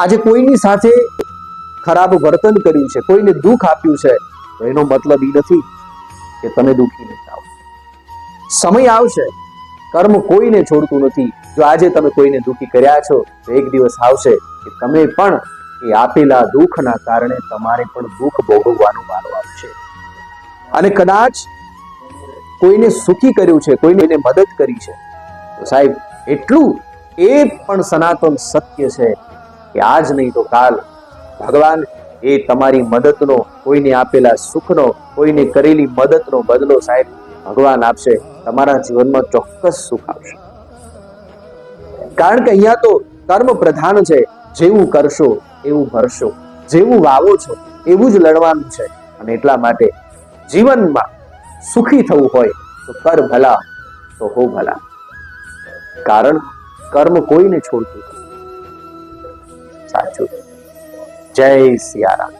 આજે કોઈની સાથે ખરાબ વર્તન કર્યું છે, કોઈને દુઃખ આપ્યું છે, તો એનો મતલબ એ નથી કે તમે દુઃખી નહીં થાઓ. સમય આવશે, કર્મ કોઈને છોડતું નથી. જો આજે તમે કોઈને દુઃખી કર્યા છો, તો એક દિવસ આવશે કે તમે પણ એ આપેલા દુઃખના કારણે તમારે પણ દુઃખ ભોગવવાનો વારો આવશે. અને કદાચ કોઈને સુખી કર્યું છે, કોઈને મદદ કરી છે, તો સાહેબ એટલું એ પણ સનાતન સત્ય છે કે આજ નહીં તો કાલ ભગવાન એ તમારી મદદનો, કોઈને આપેલા સુખનો, કોઈને કરેલી મદદનો બદલો સાહેબ ભગવાન આપશે. તમારા જીવનમાં ચોક્કસ સુખ આવશે. કારણ કે અહીંયા તો કર્મ પ્રધાન છે. જેવું કરશો એવું ભરશો, જેવું વાવો છો એવું જ લડવાનું છે. અને એટલા માટે જીવનમાં સુખી થવું હોય તો કર ભલા તો હો ભલા. કારણ કર્મ કોઈને છોડતું સાચું. જય સિયારામ.